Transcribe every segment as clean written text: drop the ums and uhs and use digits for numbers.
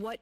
What?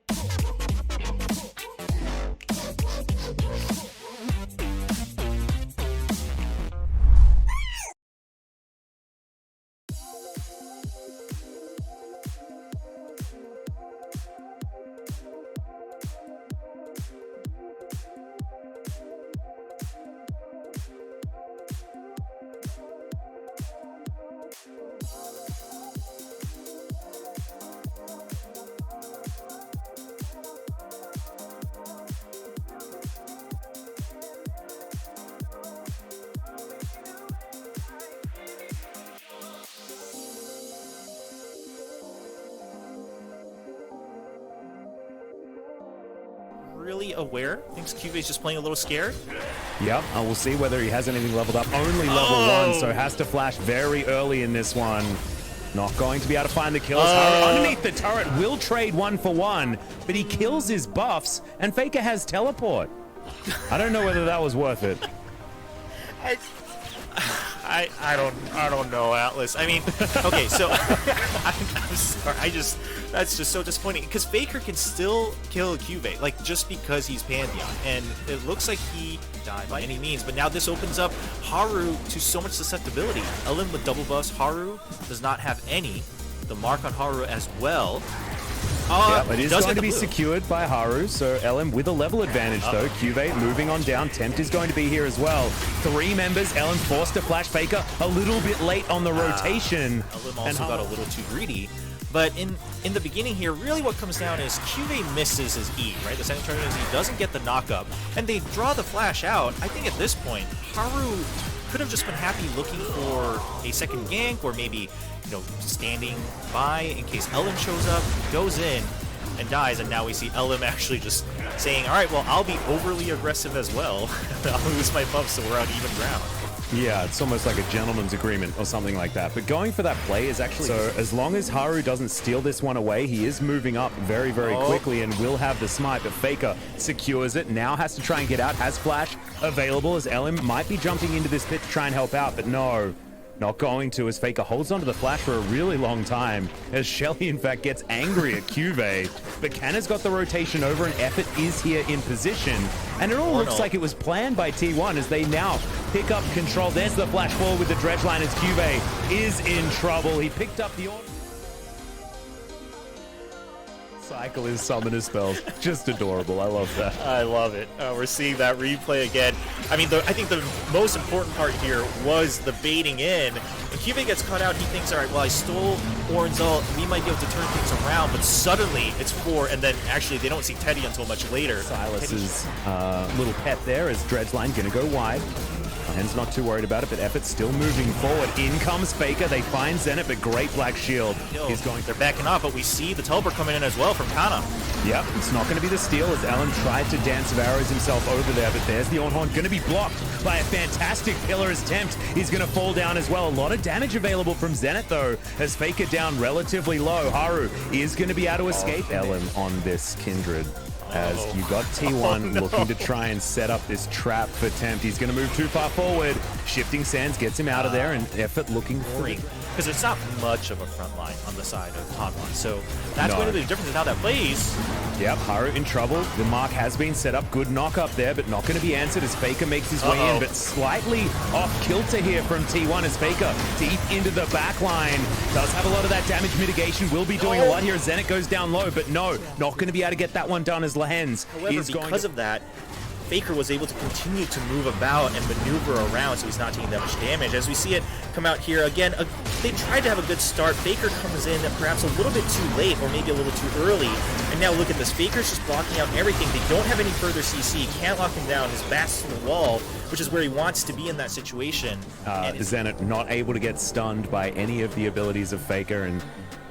Really aware. Thinks QV's just playing a little scared. Yep, and we'll see whether he has anything leveled up. Only level 1, so has to flash very early in this one. Not going to be able to find the kills. Underneath the turret will trade 1 for 1, but he kills his buffs, and Faker has teleport. I don't know whether that was worth it. I don't know, Atlas. I mean, okay, so I'm sorry. That's just so disappointing because Faker can still kill QV, like just because he's Pantheon, and it looks like he died by any means. But now this opens up Haru to so much susceptibility. LM with double buffs. Haru does not have any. The mark on Haru as well. Yeah, it is going to be secured by Haru, so LM with a level advantage though. QV moving on down. Tempt is going to be here as well. 3 members. LM forced to flash Faker a little bit late on the rotation. LM also got a little too greedy. But in the beginning here, really what comes down is QV misses his E, right? The second turn is he doesn't get the knockup, and they draw the flash out. I think at this point, Haru could have just been happy looking for a second gank, or maybe, you know, standing by in case LM shows up, goes in, and dies, and now we see LM actually just saying, all right, well, I'll be overly aggressive as well. I'll lose my buff so we're on even ground. Yeah, it's almost like a gentleman's agreement or something like that. But going for that play is actually... So as long as Haru doesn't steal this one away, he is moving up very, very quickly and will have the smite. But Faker secures it, now has to try and get out, has flash available as LM might be jumping into this pit to try and help out, but no. Not going to, as Faker holds onto the flash for a really long time, as Shelly in fact gets angry at QV. But Kanna's got the rotation over, and Effort is here in position. And it all looks like it was planned by T1 as they now pick up control. There's the flash forward with the dredge line as QV is in trouble. He picked up the order. Cycle his summoner spells. Just adorable. I love that. I love it. We're seeing that replay again. I mean, I think the most important part here was the baiting in. When QV gets caught out, he thinks, all right, well, I stole Orin's ult. We might be able to turn things around, but suddenly it's 4, and then actually they don't see Teddy until much later. Silas's little pet there as Dredgeline going to go wide. Hen's not too worried about it, but Effort's still moving forward. In comes Faker. They find Zenit, but great black shield. They're backing off, but we see the teleport coming in as well from Kanna. Yep, it's not going to be the steal as Alan tried to dance of arrows himself over there, but there's the Ornhorn going to be blocked by a fantastic pillar as Tempt is going to fall down as well. A lot of damage available from Zenit though, as Faker down relatively low. Haru is going to be able to escape. Ellen on this Kindred. As you got T1 looking to try and set up this trap for Tempt. He's going to move too far forward. Shifting Sands gets him out of there, and Effort looking free. Because it's not much of a front line on the side of Hanwha. So that's going to be the difference in how that plays. Yep, Haru in trouble. The mark has been set up. Good knock up there, but not going to be answered as Faker makes his way in. But slightly off kilter here from T1 as Faker deep into the back line. Does have a lot of that damage mitigation. Will be doing a lot here as Zenit goes down low, but no, not going to be able to get that one done as Lahens. However, because of that, Faker was able to continue to move about and maneuver around, so he's not taking that much damage. As we see it come out here again, they tried to have a good start. Faker comes in perhaps a little bit too late, or maybe a little too early. And now look at this. Faker's just blocking out everything. They don't have any further CC. Can't lock him down. His back's to the wall, which is where he wants to be in that situation. Zenit not able to get stunned by any of the abilities of Faker, and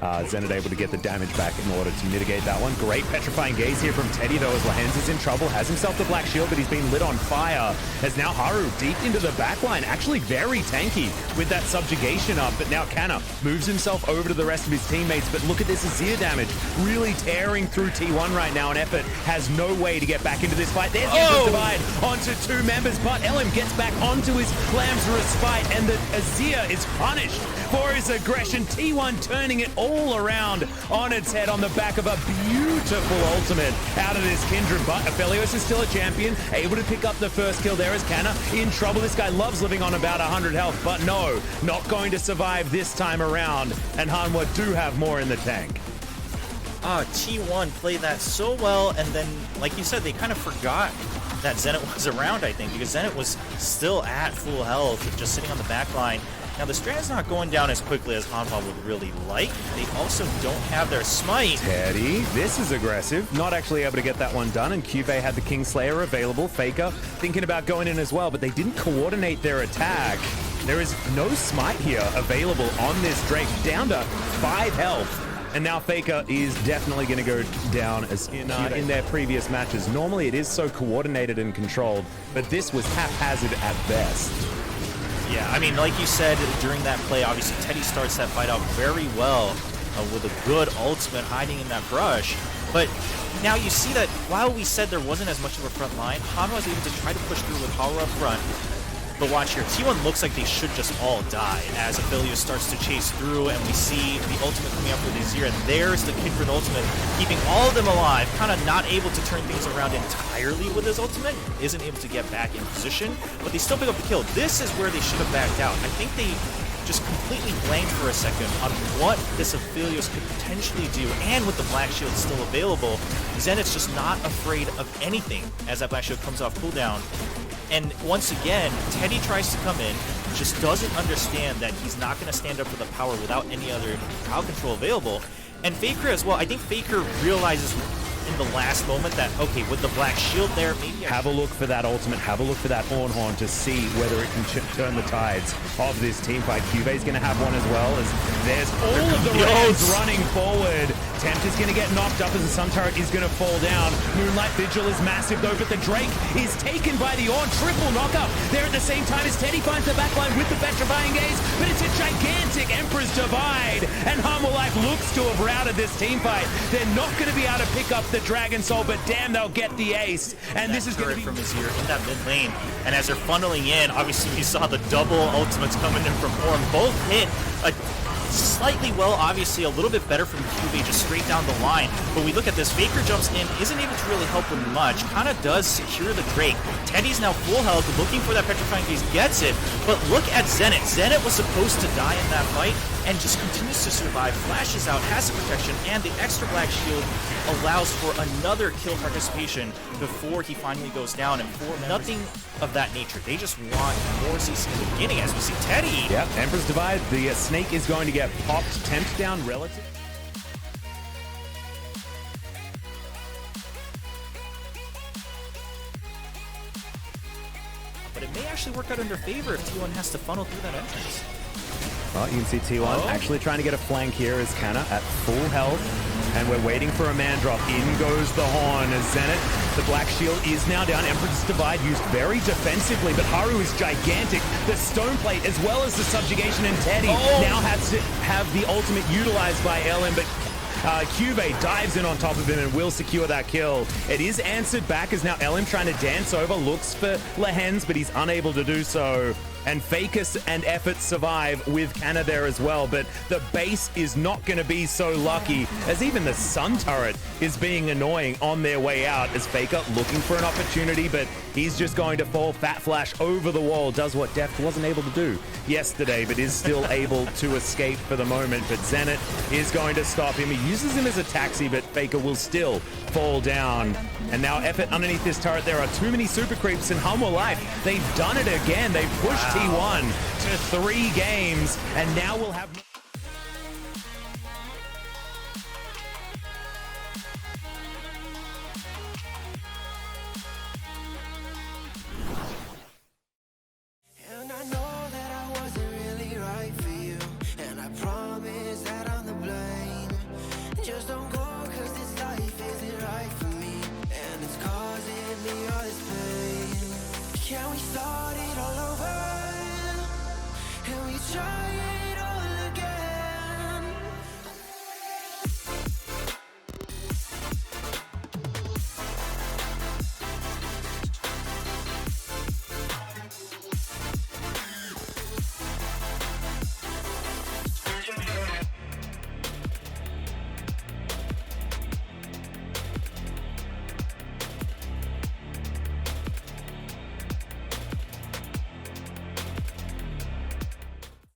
Zenit able to get the damage back in order to mitigate that one. Great petrifying gaze here from Teddy though, as Lahens is in trouble. Has himself the black shield, but he's been lit on fire. As now Haru deep into the backline, actually very tanky with that subjugation up. But now Kanna moves himself over to the rest of his teammates. But look at this Azir damage, really tearing through T1 right now, and Effort has no way to get back into this fight. There's the Emperor's Divide onto 2 members, but LM gets back onto his Lamb's Respite, and the Azir is punished for his aggression. T1 turning it all around on its head on the back of a beautiful ultimate out of this Kindred. But Aphelios is still a champion, able to pick up the first kill there as Canna in trouble. This guy loves living on about 100 health, but no, not going to survive this time around. And Hanwha do have more in the tank. T1 played that so well, and then, like you said, they kind of forgot that Zenit was around, I think, because Zenit was still at full health, just sitting on the back line. Now, the Strand's not going down as quickly as Hanwha would really like. They also don't have their smite. Teddy, this is aggressive. Not actually able to get that one done, and QV had the Kingslayer available. Faker thinking about going in as well, but they didn't coordinate their attack. There is no smite here available on this Drake, down to 5 health. And now Faker is definitely going to go down as in their previous matches. Normally it is so coordinated and controlled, but this was haphazard at best. Yeah, I mean, like you said during that play, obviously Teddy starts that fight out very well with a good ultimate hiding in that brush. But now you see that while we said there wasn't as much of a front line, Hanwha was able to try to push through with Haru up front. But watch here, T1 looks like they should just all die as Aphelios starts to chase through, and we see the ultimate coming up with Azir, and there's the Kindred ultimate, keeping all of them alive, kind of not able to turn things around entirely with his ultimate, isn't able to get back in position, but they still pick up the kill. This is where they should have backed out. I think they just completely blanked for a second on what this Aphelios could potentially do, and with the Black Shield still available, Zenit's just not afraid of anything as that Black Shield comes off cooldown. And once again, Teddy tries to come in, just doesn't understand that he's not going to stand up for the power without any other crowd control available. And Faker as well, I think Faker realizes in the last moment that, okay, with the Black Shield there, maybe have a look for that ultimate, have a look for that Ornhorn to see whether it can turn the tides of this team fight. QV's going to have one as well, as there's all of the Reds running forward. Tempt is going to get knocked up as the Sun Turret is going to fall down. Moonlight Vigil is massive though, but the Drake is taken by the Ornn. Triple knockup there at the same time as Teddy finds the backline with the Petrifying Gaze, but it's a gigantic Emperor's Divide, and Hanwha Life looks to have routed this team fight. They're not going to be able to pick up the Dragon Soul, but damn, they'll get the ace. And this is going to be from Azir in that mid lane. And as they're funneling in, obviously you saw the double ultimates coming in from Ornn. Both hit slightly well, obviously a little bit better from QV just straight down the line. But we look at this, Faker jumps in, isn't able to really help him much, kind of does secure the Drake. Teddy's now full health, looking for that Petrifying Gaze, gets it, but look at Zenit. Zenit was supposed to die in that fight and just continues to survive, flashes out, has the protection, and the extra Black Shield allows for another kill participation before he finally goes down. And for nothing of that nature, they just want more CC in the beginning, as we see Teddy. Yep, Emperor's Divide, the snake is going to get popped, Tempt down relative. But it may actually work out in their favor if T1 has to funnel through that entrance. Well, you can see T1 actually trying to get a flank here as Canna at full health. And we're waiting for a man drop. In goes the Horn as Zenit. The Black Shield is now down. Emperor's Divide used very defensively, but Haru is gigantic. The Stone Plate as well as the Subjugation, and Teddy now has to have the ultimate utilized by LM, but QV dives in on top of him and will secure that kill. It is answered back as now LM trying to dance over, looks for Lehens, but he's unable to do so. And Facus and Effort survive with Canna there as well, but the base is not going to be so lucky, as even the Sun Turret is being annoying on their way out, as Faker looking for an opportunity, but he's just going to fall Fat Flash over the wall, does what Deft wasn't able to do yesterday, but is still able to escape for the moment. But Zenit is going to stop him. He uses him as a taxi, but Faker will still fall down. And now Effort underneath this turret. There are too many super creeps in Hanwha Life. They've done it again. They've pushed T1 to 3 games, and now we'll have